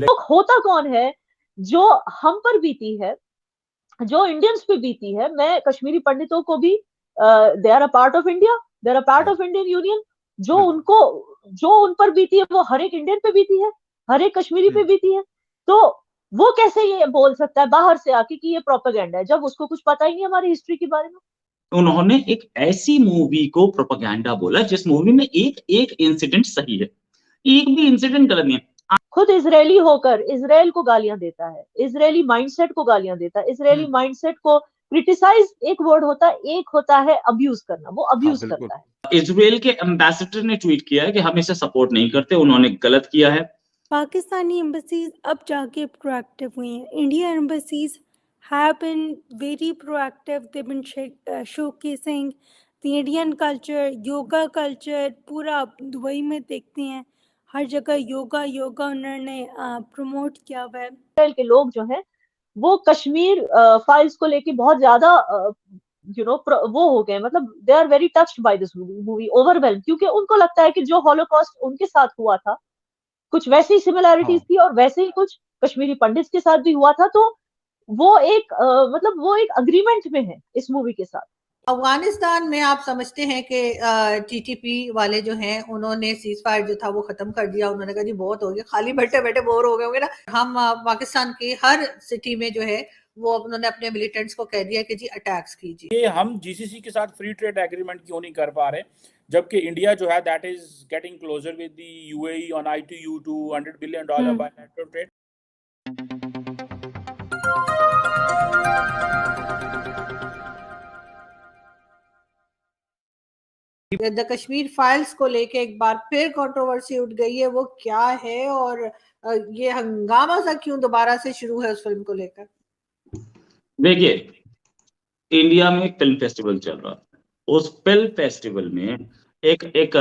तो होता कौन है जो हम पर बीती है, जो इंडियंस पे बीती है। मैं कश्मीरी पंडितों को भी, they are a part of India, they are a part of Indian union. जो बिल्कुल। उनको, जो उन पर बीती है वो हर एक इंडियन पे बीती है, हर एक कश्मीरी पे हम्म। बीती है। तो वो कैसे ये बोल सकता है बाहर से आके कि ये प्रोपेगेंडा है, जब उसको कुछ पता ही नहीं हमारी हिस्ट्री के बारे में। उन्होंने एक ऐसी मूवी को प्रोपेगेंडा बोला जिस मूवी में एक एक इंसिडेंट सही है, एक भी इंसिडेंट गलत नहीं है। खुद इजरायली होकर इजराइल को गालियां देता है, इजरायली माइंडसेट को गालियां देता है, इजरायली माइंडसेट को क्रिटिसाइज एक वर्ड होता है, एक होता है अब्यूज करना, वो हाँ अब्यूज बिल्कुल। करता है। इजराइल के एम्बेसडर ने ट्वीट किया है कि हम इसे सपोर्ट नहीं करते, उन्होंने गलत किया है। पाकिस्तानी एम्बेसीज अब जाके प्रोएक्टिव हुई हैं। India embassies have been very proactive. They've been showcasing the Indian culture, yoga culture. पूरा आप दुबई में देखते हैं हर जगह योगा योगा उन्होंने प्रमोट किया हुआ है। इजराइल के लोग जो हैं वो कश्मीर फाइल्स को लेके बहुत ज्यादा वो हो गए, मतलब they are very touched by this movie, overwhelm, क्योंकि उनको लगता है कि जो हॉलोकॉस्ट उनके साथ हुआ था कुछ वैसी सिमिलैरिटीज हाँ थी, और वैसे ही कुछ कश्मीरी पंडित के साथ भी हुआ था। तो वो एक मतलब वो एक अग्रीमेंट में है इस मूवी के साथ। अफगानिस्तान में आप समझते हैं कि टीटीपी वाले जो हैं उन्होंने सीज फायर जो था वो खत्म कर दिया। उन्होंने कहा जी बहुत हो गया, खाली बैठे बैठे बोर हो गए होंगे ना। हम पाकिस्तान की हर सिटी में जो है वो उन्होंने अपने मिलिटेंट्स को कह दिया कि जी अटैक्स कीजिए। ये हम जीसीसी के साथ फ्री ट्रेड एग्रीमेंट क्यों नहीं कर पा रहे, जबकि इंडिया जो है that is getting closer with the UAE on ITU to $100 billion bilateral trade. The Kashmir files को लेके एक बार फिर कंट्रोवर्सी उठ गई है, वो क्या है और ये हंगामा सा क्यों दोबारा से शुरू है उस फिल्म को लेकर? देखिए, इंडिया में एक फिल्म फेस्टिवल चल रहा है, उस फिल्म फेस्टिवल में एक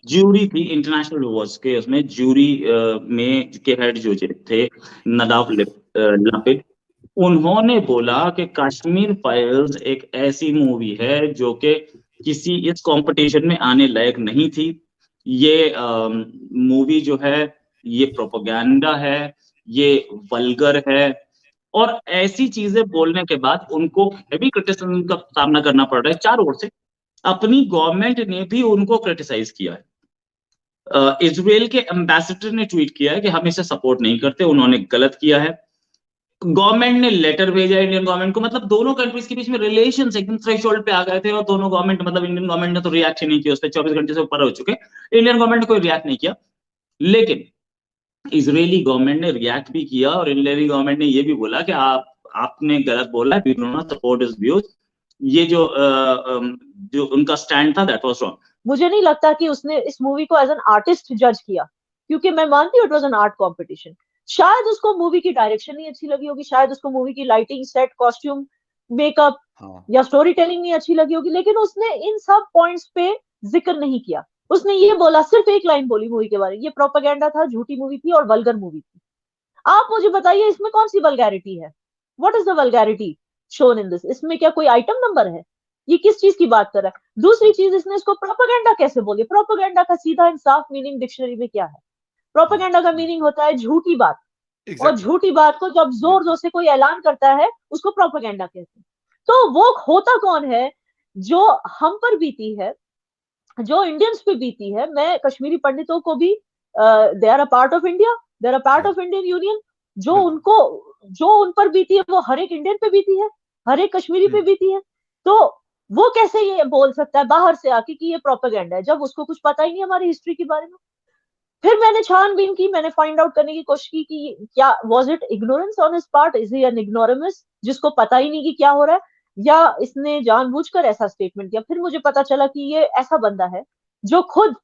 ज्यूरी थी इंटरनेशनल अवार्ड्स के, उसमें ज्यूरी में के हेड जो थे नदाफ लपिड, उन्होंने बोला कि कश्मीर फाइल्स एक ऐसी मूवी है जो कि किसी इस कंपटीशन में आने लायक नहीं थी। ये मूवी जो है ये प्रोपेगेंडा है, ये वल्गर है, और ऐसी चीजें बोलने के बाद उनको हेवी क्रिटिसिज्म का सामना करना पड़ रहा है चारों ओर से। अपनी गवर्नमेंट ने भी उनको क्रिटिसाइज किया है। इजराइल के एम्बेसडर ने ट्वीट किया है कि हम इसे सपोर्ट नहीं करते, उन्होंने गलत किया है। गवर्नमेंट ने लेटर भेजा इंडियन गवर्नमेंट को, मतलब दोनों कंट्रीज के बीच में रिलेशन एकदम थ्रेशोल्ड पे आ गए थे, और दोनों गवर्नमेंट, मतलब इंडियन गवर्नमेंट ने तो रिएक्ट ही नहीं किया, उस पर 24 घंटे से ऊपर हो चुके, इंडियन गवर्नमेंट ने कोई रिएक्ट नहीं किया। लेकिन इजरायली गवर्नमेंट ने रिएक्ट भी किया, और इजरायली गवर्नमेंट ने ये भी बोला कि आपने गलत बोला, we do not support his views. ये जो उनका स्टैंड था दैट वाज रॉन्ग। मुझे नहीं लगता कि उसने इस मूवी को एज एन आर्टिस्ट जज किया, क्योंकि मैं मानती हूँ it was an art competition. शायद उसको मूवी की डायरेक्शन नहीं अच्छी लगी होगी, शायद उसको मूवी की लाइटिंग, सेट, कॉस्ट्यूम, मेकअप हाँ या स्टोरी टेलिंग नहीं अच्छी लगी होगी, लेकिन उसने इन सब पॉइंट्स पे जिक्र नहीं किया। उसने ये बोला, सिर्फ एक लाइन बोली मूवी के बारे में, ये प्रोपेगेंडा था, झूठी मूवी थी और वल्गर मूवी थी। आप मुझे बताइए इसमें कौन सी वल्गैरिटी है? What is the vulgarity shown in this? इसमें क्या कोई आइटम नंबर है? ये किस चीज की बात कर रहा है? दूसरी चीज, इसने इसको प्रोपेगेंडा कैसे बोली? प्रोपेगेंडा का सीधा इंसाफ मीनिंग डिक्शनरी में क्या है? हाँ प्रोपेगेंडा का मीनिंग होता है झूठी बात, और एग्जैक्टली। झूठी बात को जब जोर जोर से कोई ऐलान करता है उसको प्रोपेगेंडा कहते हैं। तो वो होता कौन है जो हम पर बीती है, जो इंडियंस पे बीती है। मैं कश्मीरी पंडितों को भी, they are a part of India, they are a part of Indian union. जो बिल्कुल। उनको, जो उन पर बीती है वो हर एक इंडियन पे बीती है, हर एक कश्मीरी पे बीती है। तो वो कैसे ये बोल सकता है बाहर से आके कि ये प्रोपेगेंडा है, जब उसको कुछ पता ही नहीं हमारी हिस्ट्री के बारे में। फिर मैंने छानबीन की, मैंने फाइंड आउट करने की कोशिश की कि क्या was it ignorance on his part, is he an ignoramus जिसको पता ही नहीं कि क्या हो रहा है, या इसने जानबूझकर ऐसा स्टेटमेंट दिया। फिर मुझे पता चला कि ये ऐसा बंदा है जो खुद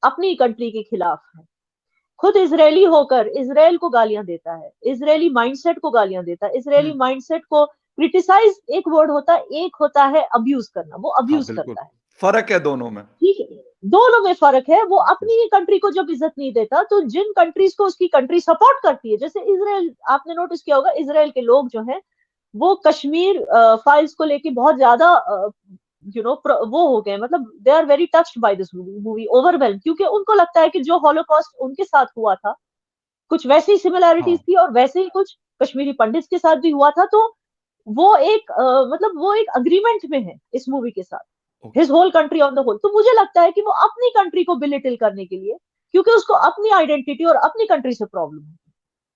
अपनी कंट्री के खिलाफ है, खुद इजरायली होकर इजराइल को गालियां देता है, इजरायली माइंडसेट को गालियां देता है, इजरायली माइंडसेट को क्रिटिसाइज एक वर्ड होता है, एक होता है अब्यूज करना, वो हाँ अब्यूज बिल्कुल, करता है। फर्क है दोनों में। ठीक है, दोनों में फर्क है। वो अपनी ही कंट्री को जब इज्जत नहीं देता, तो जिन कंट्रीज को उसकी कंट्री सपोर्ट करती है, जैसे इजराइल, आपने नोटिस किया होगा इजराइल के लोग जो हैं वो कश्मीर फाइल्स को लेके बहुत ज्यादा वो हो गए, मतलब they are very touched by this movie, overwhelm, क्योंकि उनको लगता है कि जो हॉलोकॉस्ट उनके साथ हुआ था कुछ वैसी सिमिलैरिटीज हाँ। थी और वैसे ही कुछ कश्मीरी पंडित के साथ भी हुआ था। तो वो एक मतलब वो एक अग्रीमेंट में है इस मूवी के साथ, his whole country on the whole. तो मुझे लगता है कि वो अपनी कंट्री को बिलिटिल करने के लिए, क्योंकि उसको अपनी आइडेंटिटी और अपनी कंट्री से प्रॉब्लम है,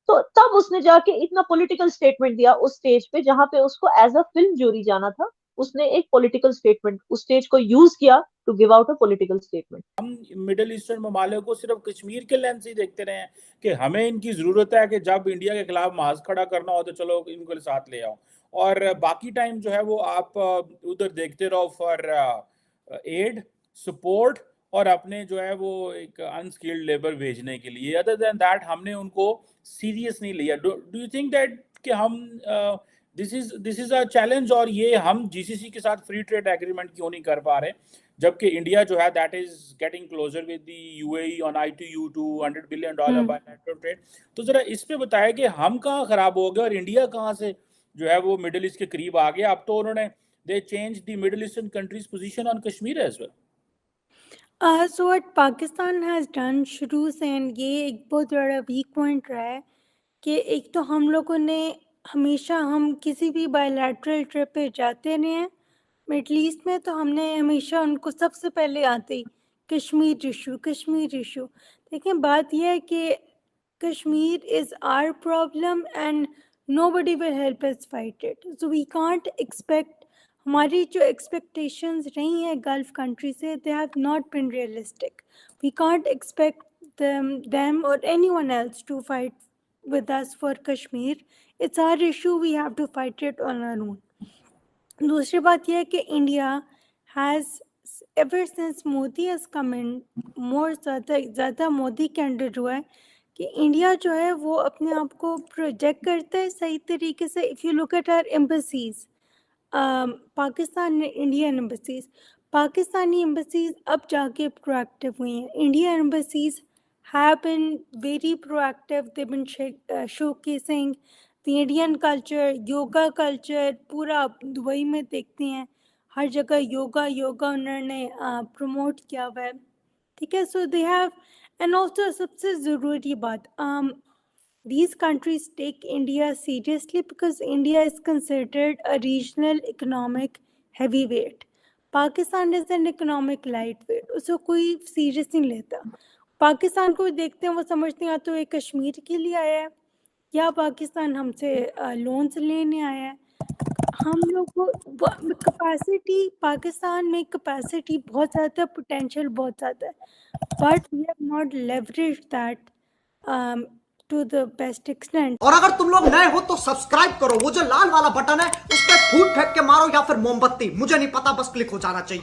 तो तब उसने जाके इतना पॉलिटिकल स्टेटमेंट दिया उस स्टेज पे जहां पे उसको एज अ फिल्म जूरी जाना था। उसने एक पॉलिटिकल स्टेटमेंट उस स्टेज को यूज किया to give out a political statement. हम मिडिल ईस्टर्न ममालिक को सिर्फ कश्मीर के लेंस ही देखते रहे हैं कि हमें इनकी जरूरत है कि जब इंडिया के खिलाफ मार्च खड़ा करना हो तो चलो इनको साथ ले आओ, और बाकी टाइम जो है वो आप उधर देखते रहो फॉर एड सपोर्ट और अपने जो है वो एक अनस्किल्ड लेबर भेजने के लिए। अदर देन दैट हमने उनको सीरियस नहीं लिया। डू यू थिंक दैट कि हम दिस इज अ चैलेंज, और ये हम जीसीसी के साथ फ्री ट्रेड एग्रीमेंट क्यों नहीं कर पा रहे, जबकि इंडिया जो है that is getting closer with the UAE on ITU $200 billion bilateral trade. तो जरा इस पे बताया कि हम कहाँ खराब हो गए और इंडिया कहाँ से जो है वो मिडिल ईस्ट के करीब आ गया। अब तो उन्होंने they change the middle eastern countries position on Kashmir as well. So what Pakistan has done शुरू से, and ये एक बहुत बड़ा वीक पॉइंट रहा है कि एक तो हम लोगों ने हमेशा, हम किसी भी बायलैटरल ट्रिप पे जाते रहे हैं मिडल ईस्ट में, तो हमने हमेशा उनको सबसे पहले आते ही कश्मीर इशू। देखें, बात यह है कि Kashmir is our problem and nobody will help us fight it. So we can't expect, हमारी जो एक्सपेक्टेशंस रही हैं गल्फ कंट्री से, they have not been realistic. We can't expect them or anyone else to fight with us for Kashmir. It's our issue, we have to fight it on our own. दूसरी बात यह है कि India has ever since Modi has come in, more ज़्यादा Modi candidate हुआ है कि India जो है वो अपने आप को प्रोजेक्ट करता है सही तरीके से। If you look at our embassies, Pakistan Indian embassies, Pakistani embassies अब जाके प्रोएक्टिव हुई हैं। Indian embassies have been very proactive, they been showcasing the Indian culture, yoga culture. पूरा दुबई में देखते हैं हर जगह योगा उन्होंने प्रमोट किया हुआ है, ठीक है। सो दे हैव, एंड ऑल्सो सबसे ज़रूरी बात, these countries take India seriously because India is considered a regional economic heavyweight. Pakistan is an economic lightweight, उसको कोई सीरियस नहीं लेता। पाकिस्तान को देखते हैं वो समझते हैं या तो ये कश्मीर के लिए आया है या पाकिस्तान हमसे लोन्स लेने आया है। हम लोग को कैपेसिटी, पाकिस्तान में कैपेसिटी बहुत ज़्यादा, पोटेंशियल बहुत ज़्यादा है, but we have not leveraged that to the best extent. और अगर तुम लोग नए हो तो सब्सक्राइब करो, वो जो लाल वाला बटन है उस पर फूट फेंक के मारो या फिर मोमबत्ती, मुझे नहीं पता, बस क्लिक हो जाना चाहिए।